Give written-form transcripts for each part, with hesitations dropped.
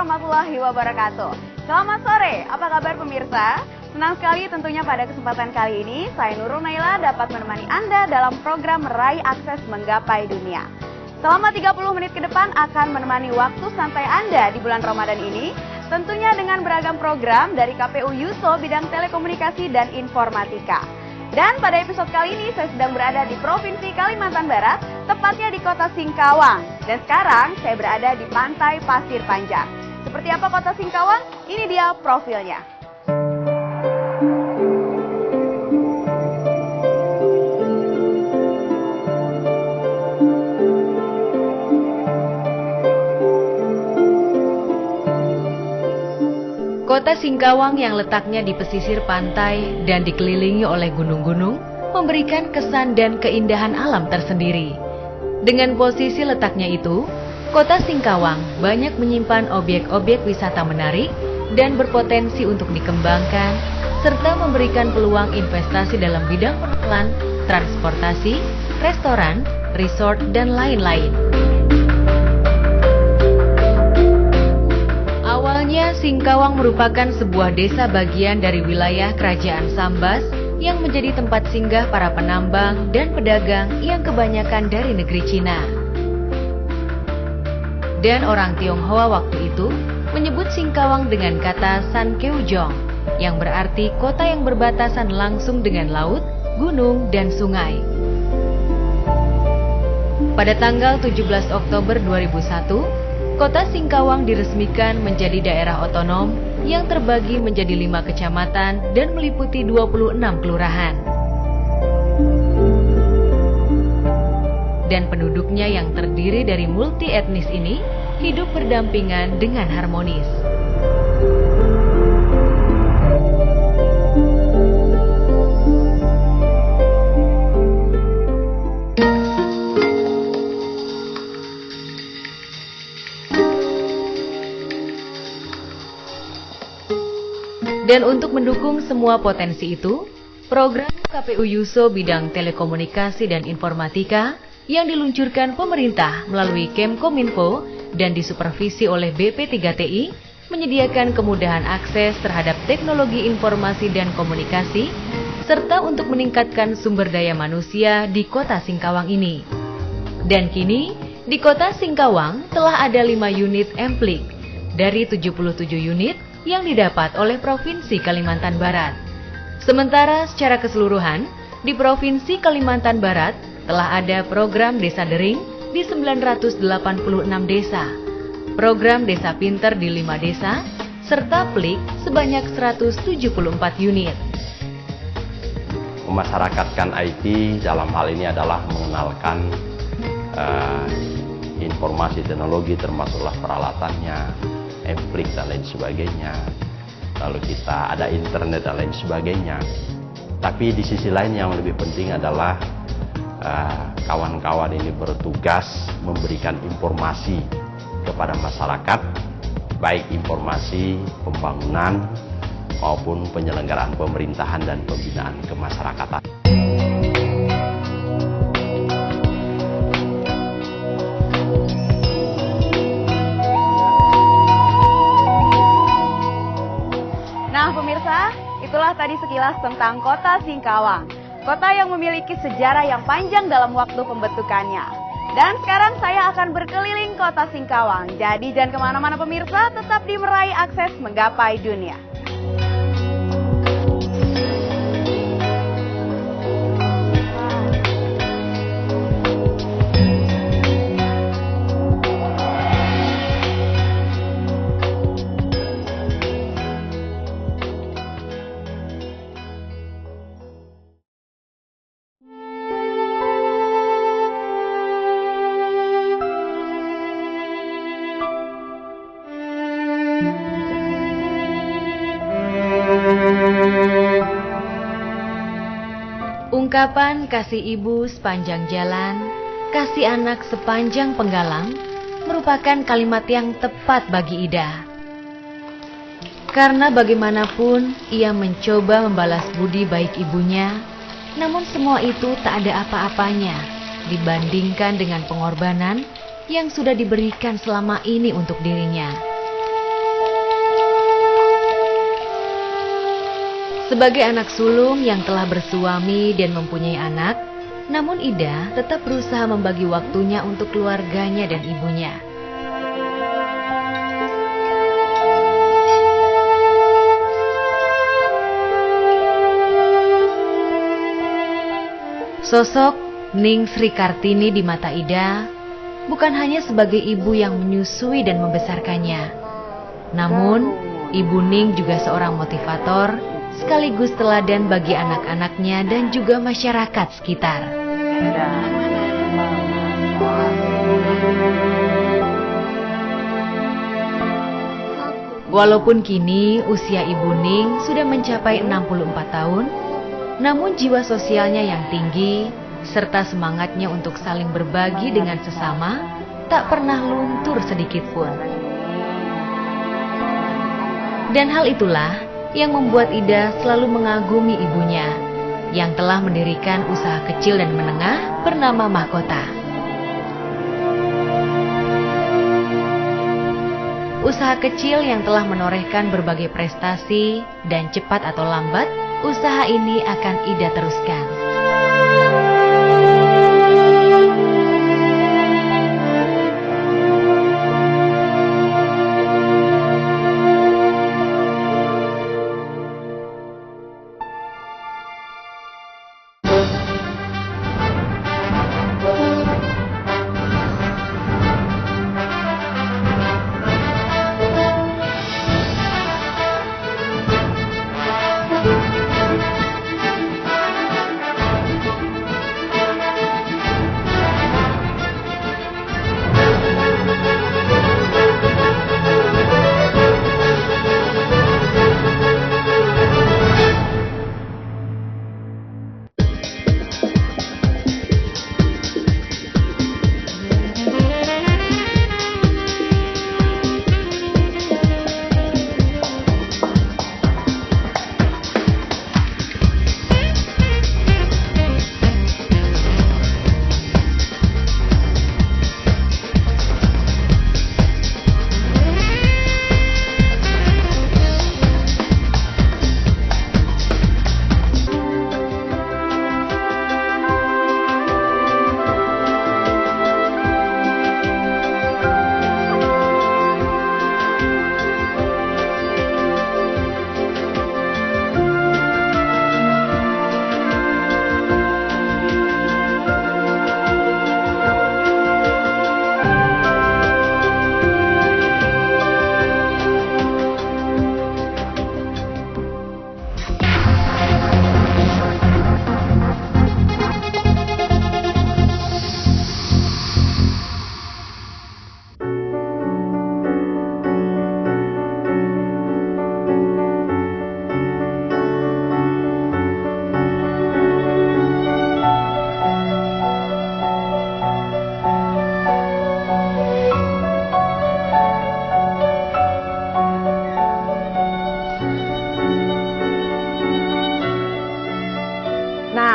warahmatullahi wabarakatuh. Selamat sore, apa kabar pemirsa? Senang sekali tentunya pada kesempatan kali ini, saya Nurul Naila dapat menemani Anda dalam program Meraih Akses Menggapai Dunia. Selama 30 menit ke depan akan menemani waktu santai Anda di bulan Ramadan ini, tentunya dengan beragam program dari KPU Yuso bidang telekomunikasi dan informatika. Dan pada episode kali ini saya sedang berada di Provinsi Kalimantan Barat, tepatnya di Kota Singkawang. Dan sekarang saya berada di Pantai Pasir Panjang. Seperti apa Kota Singkawang? Ini dia profilnya. Kota Singkawang yang letaknya di pesisir pantai dan dikelilingi oleh gunung-gunung memberikan kesan dan keindahan alam tersendiri. Dengan posisi letaknya itu, Kota Singkawang banyak menyimpan objek-objek wisata menarik dan berpotensi untuk dikembangkan, serta memberikan peluang investasi dalam bidang perhotelan, transportasi, restoran, resort, dan lain-lain. Awalnya, Singkawang merupakan sebuah desa bagian dari wilayah Kerajaan Sambas yang menjadi tempat singgah para penambang dan pedagang yang kebanyakan dari negeri Cina. Dan orang Tionghoa waktu itu menyebut Singkawang dengan kata Sankeujong, yang berarti kota yang berbatasan langsung dengan laut, gunung, dan sungai. Pada tanggal 17 Oktober 2001, Kota Singkawang diresmikan menjadi daerah otonom yang terbagi menjadi 5 kecamatan dan meliputi 26 kelurahan. Dan penduduknya yang terdiri dari multi etnis ini hidup berdampingan dengan harmonis. Dan untuk mendukung semua potensi itu, program KPU Yuso bidang telekomunikasi dan informatika yang diluncurkan pemerintah melalui Kemkominfo dan disupervisi oleh BP3TI menyediakan kemudahan akses terhadap teknologi informasi dan komunikasi, serta untuk meningkatkan sumber daya manusia di Kota Singkawang ini. Dan kini, di Kota Singkawang telah ada 5 unit Emplik dari 77 unit yang didapat oleh Provinsi Kalimantan Barat. Sementara secara keseluruhan, di Provinsi Kalimantan Barat telah ada program Desa Dering di 986 desa, program Desa Pinter di 5 desa, serta Plik sebanyak 174 unit. Memasyarakatkan IT dalam hal ini adalah mengenalkan informasi teknologi termasuklah peralatannya, Emplik dan lain sebagainya. Lalu kita ada internet dan lain sebagainya. Tapi di sisi lain yang lebih penting adalah kawan-kawan ini bertugas memberikan informasi kepada masyarakat, baik informasi pembangunan maupun penyelenggaraan pemerintahan dan pembinaan kemasyarakatan. Nah pemirsa, itulah tadi sekilas tentang Kota Singkawang. Kota yang memiliki sejarah yang panjang dalam waktu pembentukannya. Dan sekarang saya akan berkeliling Kota Singkawang. Jadi jangan kemana-mana pemirsa, tetap di Meraih Akses Menggapai Dunia. Ungkapan kasih ibu sepanjang jalan, kasih anak sepanjang penggalang, merupakan kalimat yang tepat bagi Ida. Karena bagaimanapun ia mencoba membalas budi baik ibunya, namun semua itu tak ada apa-apanya dibandingkan dengan pengorbanan yang sudah diberikan selama ini untuk dirinya. Sebagai anak sulung yang telah bersuami dan mempunyai anak, namun Ida tetap berusaha membagi waktunya untuk keluarganya dan ibunya. Sosok Ning Sri Kartini di mata Ida bukan hanya sebagai ibu yang menyusui dan membesarkannya, namun Ibu Ning juga seorang motivator sekaligus teladan bagi anak-anaknya dan juga masyarakat sekitar. Walaupun kini usia Ibu Ning sudah mencapai 64 tahun, namun jiwa sosialnya yang tinggi serta semangatnya untuk saling berbagi dengan sesama tak pernah luntur sedikit pun. Dan hal itulah yang membuat Ida selalu mengagumi ibunya yang telah mendirikan usaha kecil dan menengah bernama Mahkota. Usaha kecil yang telah menorehkan berbagai prestasi dan cepat atau lambat, usaha ini akan Ida teruskan.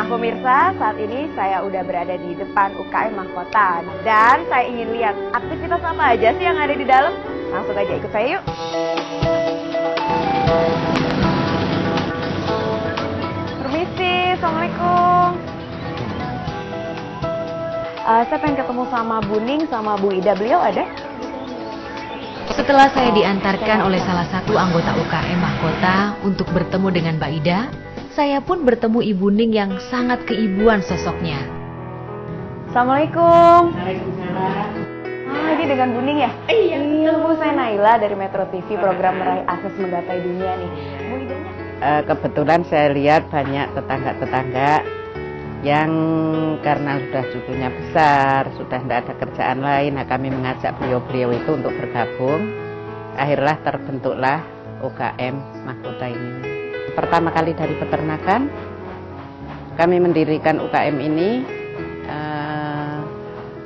Pemirsa, saat ini saya udah berada di depan UKM Mahkota dan saya ingin lihat aktivitas apa aja sih yang ada di dalam. Langsung aja ikut saya yuk. Permisi, Assalamualaikum. Saya pengen ketemu sama Bu Ning sama Bu Ida, beliau ada? Setelah saya diantarkan oleh salah satu anggota UKM Mahkota untuk bertemu dengan Mbak Ida, saya pun bertemu Ibu Ning yang sangat keibuan sosoknya. Assalamualaikum. Waalaikumsalam. Ini dengan Bu Ning ya? Iya. Bu, saya Naila dari Metro TV, program Meraih Akses Menggapai Dunia nih. Bu Idanya? Kebetulan saya lihat banyak tetangga-tetangga yang karena sudah cucunya besar, sudah tidak ada kerjaan lain, nah kami mengajak beliau-beliau itu untuk bergabung. Akhirnya terbentuklah UKM Mahkota ini. Pertama kali dari peternakan, kami mendirikan UKM ini,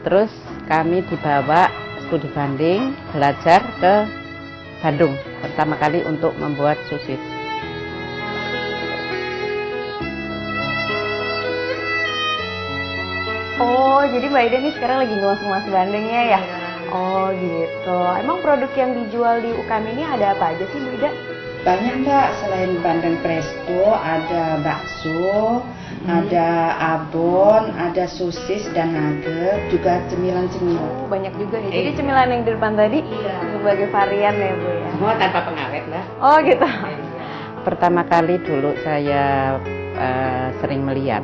terus kami dibawa studi banding belajar ke Bandung pertama kali untuk membuat susit. Oh, jadi Mbak Ida ini sekarang lagi ngemas bandengnya ya? Oh gitu. Emang produk yang dijual di UKM ini ada apa aja sih Bu Ida? Banyak Mbak, selain bandeng presto, ada bakso, ada abon, ada sosis dan nugget, juga cemilan-cemilan. Banyak juga nih. Jadi cemilan yang di depan tadi sebagai varian ya Bu ya. Semua tanpa pengawet Mbak. Oh gitu. Pertama kali dulu saya sering melihat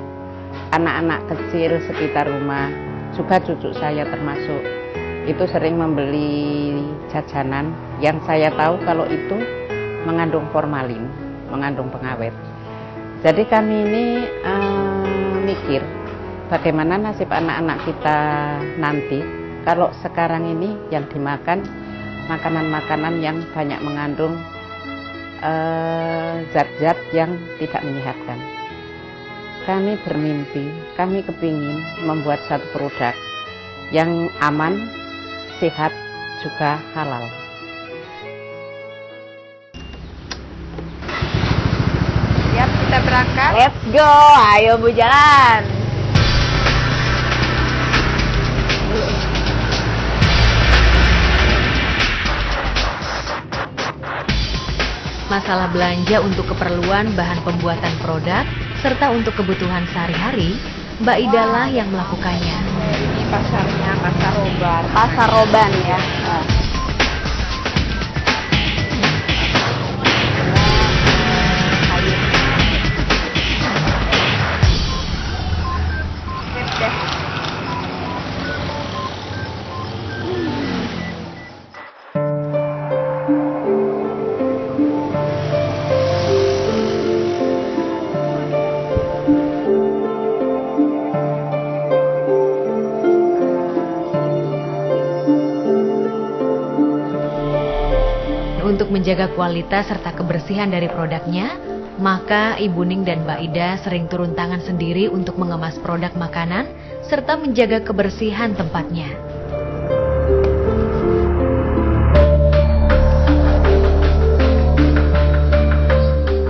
anak-anak kecil sekitar rumah, juga cucu saya termasuk, itu sering membeli jajanan yang saya tahu kalau itu mengandung formalin, mengandung pengawet. Jadi kami ini mikir bagaimana nasib anak-anak kita nanti kalau sekarang ini yang dimakan makanan-makanan yang banyak mengandung zat-zat yang tidak menyehatkan. Kami bermimpi, kami kepingin membuat satu produk yang aman, sehat, juga halal. Siap, kita berangkat. Let's go, ayo Bu jalan. Masalah belanja untuk keperluan bahan pembuatan produk serta untuk kebutuhan sehari-hari, Mbak Ida lah yang melakukannya. Ini pasarnya, pasar Roban. Pasar Roban ya. Untuk menjaga kualitas serta kebersihan dari produknya, maka Ibu Ning dan Mbak Ida sering turun tangan sendiri untuk mengemas produk makanan serta menjaga kebersihan tempatnya.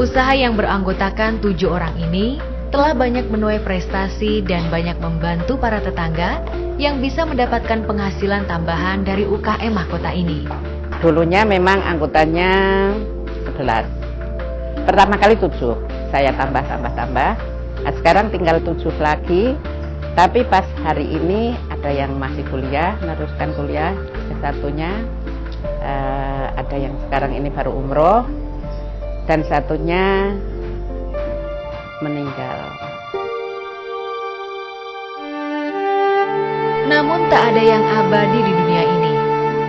Usaha yang beranggotakan 7 orang ini telah banyak menuai prestasi dan banyak membantu para tetangga yang bisa mendapatkan penghasilan tambahan dari UKM Mahkota ini. Dulunya memang anggotanya 11. Pertama kali 7, saya tambah. Nah, sekarang tinggal 7 lagi. Tapi pas hari ini ada yang masih kuliah, meneruskan kuliah. Satunya ada yang sekarang ini baru umroh. Dan satunya meninggal. Namun tak ada yang abadi di dunia ini.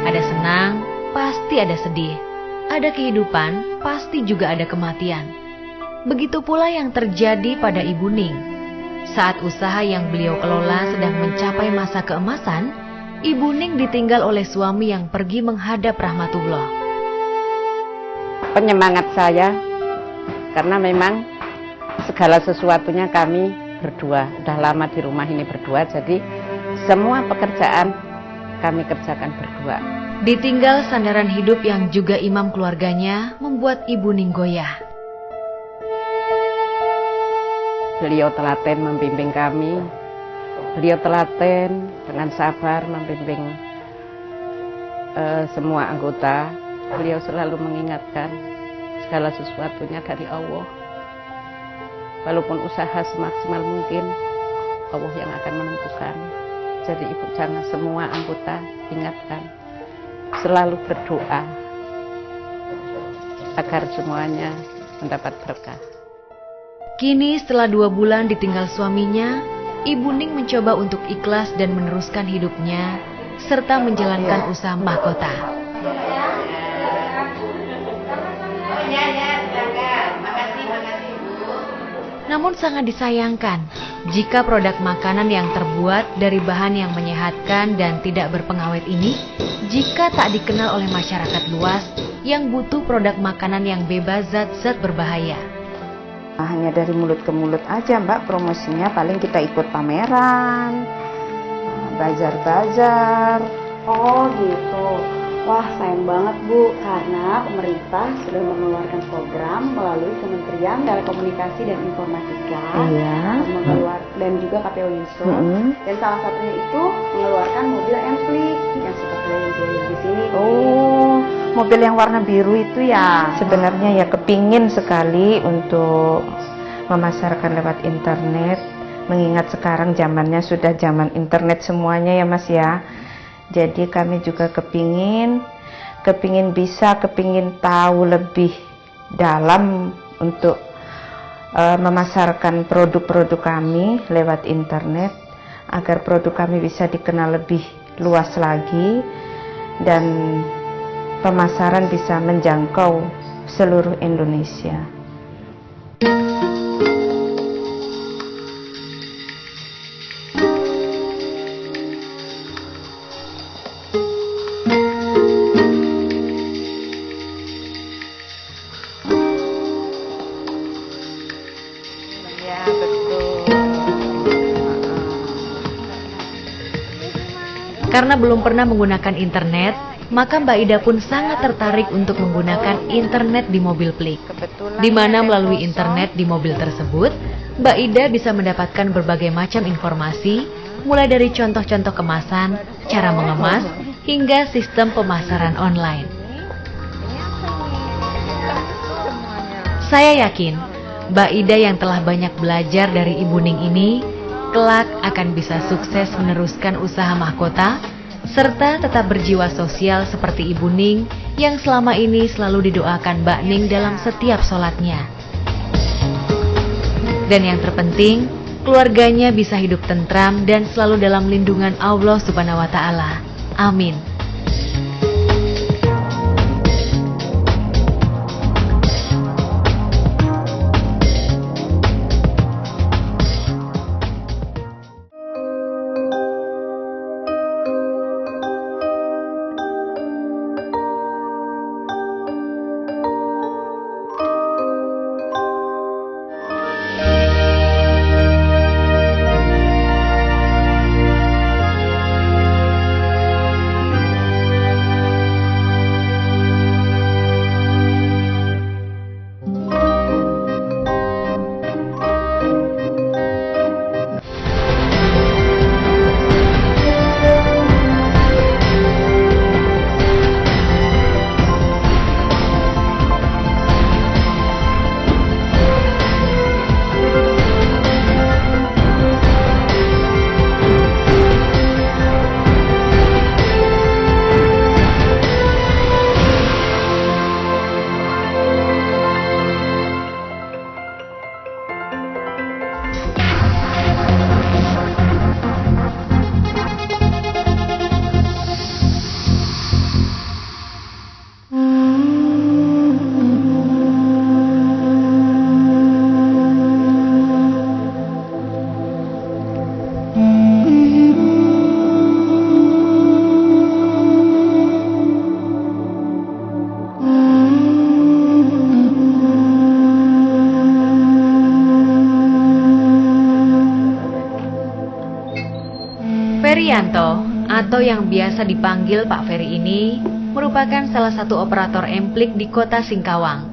Ada senang, pasti ada sedih. Ada kehidupan, pasti juga ada kematian. Begitu pula yang terjadi pada Ibu Ning. Saat usaha yang beliau kelola sedang mencapai masa keemasan, Ibu Ning ditinggal oleh suami yang pergi menghadap rahmatullah. Penyemangat saya, karena memang segala sesuatunya kami berdua. Udah lama di rumah ini berdua, jadi semua pekerjaan kami kerjakan berdua. Ditinggal sandaran hidup yang juga imam keluarganya membuat Ibu Ning goyah. Beliau telaten membimbing kami. Beliau telaten dengan sabar membimbing semua anggota. Beliau selalu mengingatkan segala sesuatunya dari Allah. Walaupun usaha semaksimal mungkin, Allah yang akan menentukan. Jadi Ibu jangan semua anggota ingatkan. Selalu berdoa agar semuanya mendapat berkah. Kini setelah 2 bulan ditinggal suaminya, Ibu Ning mencoba untuk ikhlas dan meneruskan hidupnya serta menjalankan usaha mahkota. Namun sangat disayangkan jika produk makanan yang terbuat dari bahan yang menyehatkan dan tidak berpengawet ini jika tak dikenal oleh masyarakat luas yang butuh produk makanan yang bebas zat-zat berbahaya. Hanya dari mulut ke mulut aja Mbak promosinya, paling kita ikut pameran, bazar-bazar. Oh gitu. Wah sayang banget Bu, karena pemerintah sudah mengeluarkan program melalui Kementerian Telekomunikasi dan Informatika, dan juga KPU Yuso, dan salah satunya itu mengeluarkan mobil Enflik yang seperti yang di sini. Oh, mobil yang warna biru itu ya sebenarnya ya kepingin sekali untuk memasarkan lewat internet, mengingat sekarang zamannya sudah zaman internet semuanya ya Mas ya. Jadi kami juga kepingin tahu lebih dalam untuk memasarkan produk-produk kami lewat internet agar produk kami bisa dikenal lebih luas lagi dan pemasaran bisa menjangkau seluruh Indonesia. Ya, betul. Karena belum pernah menggunakan internet, maka Mbak Ida pun sangat tertarik untuk menggunakan internet di mobil Plik. Di mana melalui internet di mobil tersebut, Mbak Ida bisa mendapatkan berbagai macam informasi, mulai dari contoh-contoh kemasan, cara mengemas, hingga sistem pemasaran online. Saya yakin, Mbak Ida yang telah banyak belajar dari Ibu Ning ini, kelak akan bisa sukses meneruskan usaha mahkota, serta tetap berjiwa sosial seperti Ibu Ning yang selama ini selalu didoakan Mbak Ning dalam setiap sholatnya. Dan yang terpenting, keluarganya bisa hidup tentram dan selalu dalam lindungan Allah Subhanahu wa Ta'ala. Amin. Ferianto, atau yang biasa dipanggil Pak Ferry ini, merupakan salah satu operator emplik di kota Singkawang.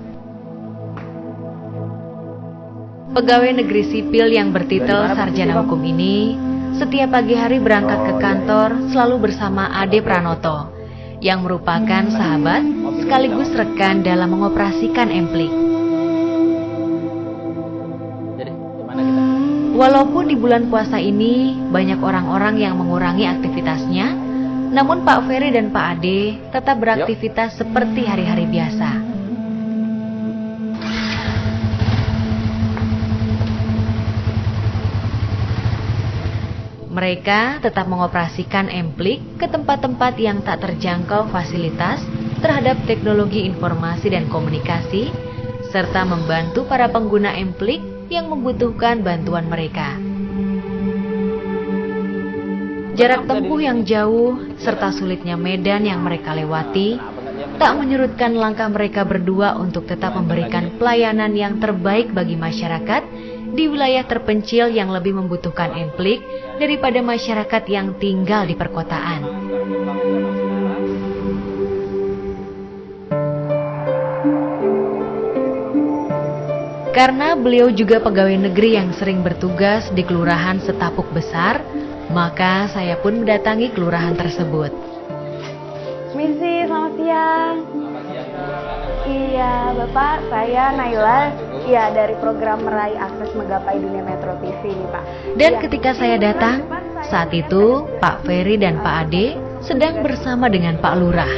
Pegawai negeri sipil yang bertitel sarjana hukum ini, setiap pagi hari berangkat ke kantor selalu bersama Ade Pranoto, yang merupakan sahabat sekaligus rekan dalam mengoperasikan emplik. Walaupun di bulan puasa ini banyak orang-orang yang mengurangi aktivitasnya, namun Pak Ferry dan Pak Ade tetap beraktivitas seperti hari-hari biasa. Mereka tetap mengoperasikan emplik ke tempat-tempat yang tak terjangkau fasilitas terhadap teknologi informasi dan komunikasi, serta membantu para pengguna emplik yang membutuhkan bantuan mereka. Jarak tempuh yang jauh serta sulitnya medan yang mereka lewati tak menyurutkan langkah mereka berdua untuk tetap memberikan pelayanan yang terbaik bagi masyarakat di wilayah terpencil yang lebih membutuhkan emplik daripada masyarakat yang tinggal di perkotaan. Karena beliau juga pegawai negeri yang sering bertugas di Kelurahan Setapuk Besar, maka saya pun mendatangi kelurahan tersebut. Misi, selamat siang. Selamat Iya, Bapak, saya Naila, ya dari program Meraih Akses Menggapai Dunia Metro TV nih, Pak. Dan Iya. ketika saya datang, saat itu Pak Ferry dan Pak Ade sedang bersama dengan Pak Lurah.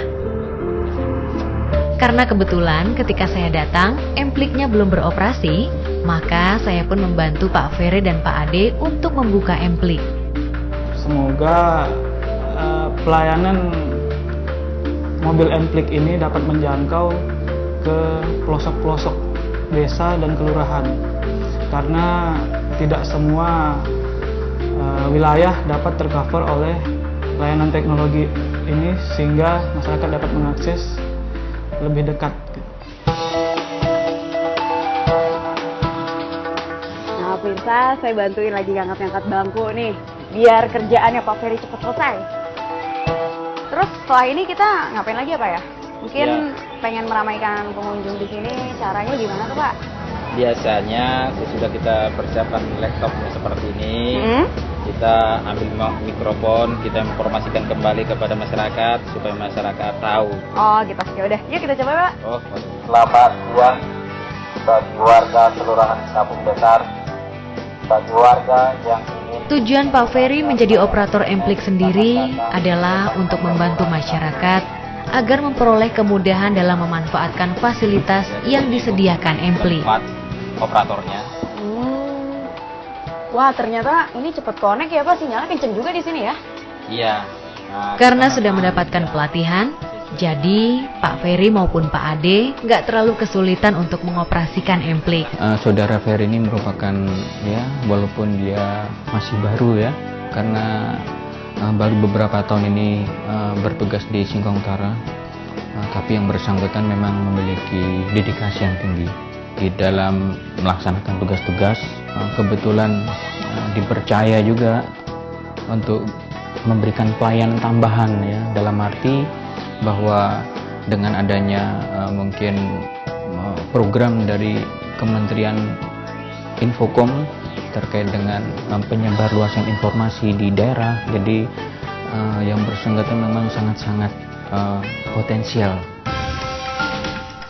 Karena kebetulan ketika saya datang, Empliknya belum beroperasi, maka saya pun membantu Pak Ferry dan Pak Ade untuk membuka Emplik. Semoga pelayanan mobil Emplik ini dapat menjangkau ke pelosok-pelosok desa dan kelurahan, karena tidak semua wilayah dapat tercover oleh layanan teknologi ini, sehingga masyarakat dapat mengakses lebih dekat. Nah, pemirsa, saya bantuin lagi ngangkat-ngangkat bangku nih, biar kerjaannya Pak Ferry cepat selesai. Terus setelah ini kita ngapain lagi ya, Pak ya? Mungkin pengen meramaikan pengunjung di sini, caranya gimana tuh, Pak? Biasanya sesudah kita persiapkan laptopnya seperti ini, kita ambil mikrofon, kita informasikan kembali kepada masyarakat supaya masyarakat tahu. Oh gitu, ya udah, yuk kita coba, Pak. Oh, selamat siang bagi warga Kelurahan Kampung Besar, bagi warga yang ingin. Tujuan Pak Ferry menjadi operator Emplik sendiri adalah untuk membantu masyarakat agar memperoleh kemudahan dalam memanfaatkan fasilitas yang disediakan Emplik. Operatornya. Wah, ternyata ini cepet connect ya, Pak. Sinyalnya kenceng juga di sini ya. Iya. Karena sudah mendapatkan pelatihan, jadi Pak Ferry maupun Pak Ade nggak terlalu kesulitan untuk mengoperasikan Emplik. Saudara Ferry ini merupakan ya, walaupun dia masih baru ya, karena baru beberapa tahun ini bertugas di Singkong Utara, tapi yang bersangkutan memang memiliki dedikasi yang tinggi di dalam melaksanakan tugas-tugas. Kebetulan dipercaya juga untuk memberikan pelayanan tambahan ya, dalam arti bahwa dengan adanya mungkin program dari Kementerian Infokom terkait dengan penyebarluasan informasi di daerah, jadi yang bersangkutan memang sangat-sangat potensial.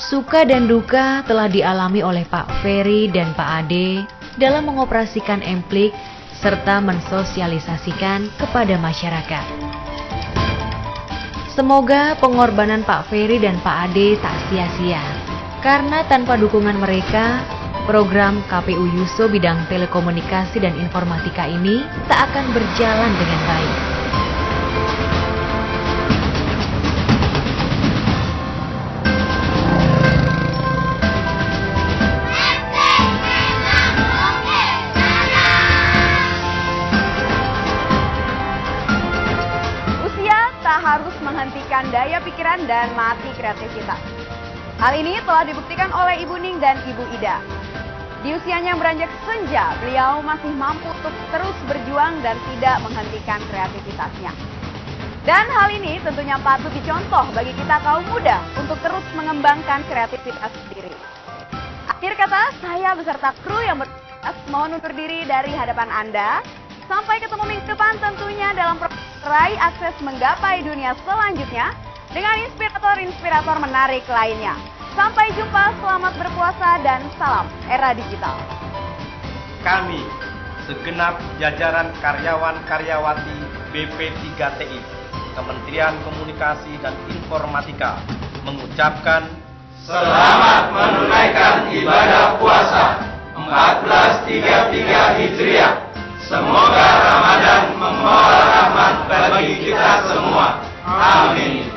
Suka dan duka telah dialami oleh Pak Ferry dan Pak Ade dalam mengoperasikan Emplik serta mensosialisasikan kepada masyarakat. Semoga pengorbanan Pak Ferry dan Pak Ade tak sia-sia, karena tanpa dukungan mereka, program KPU Yuso bidang telekomunikasi dan informatika ini tak akan berjalan dengan baik. Harus menghentikan daya pikiran dan mati kreativitas. Hal ini telah dibuktikan oleh Ibu Ning dan Ibu Ida. Di usianya yang beranjak senja, beliau masih mampu untuk terus berjuang dan tidak menghentikan kreativitasnya. Dan hal ini tentunya patut dicontoh bagi kita kaum muda untuk terus mengembangkan kreativitas diri. Akhir kata, saya beserta kru yang bertugas mohon undur diri dari hadapan Anda. Sampai ketemu minggu depan tentunya dalam Meraih Akses Menggapai Dunia selanjutnya dengan inspirator-inspirator menarik lainnya. Sampai jumpa, selamat berpuasa dan salam era digital. Kami, segenap jajaran karyawan-karyawati BP3TI, Kementerian Komunikasi dan Informatika, mengucapkan selamat menunaikan ibadah puasa 1433 Hijriah. Semoga Ramadan membawa rahmat bagi kita semua. Amin.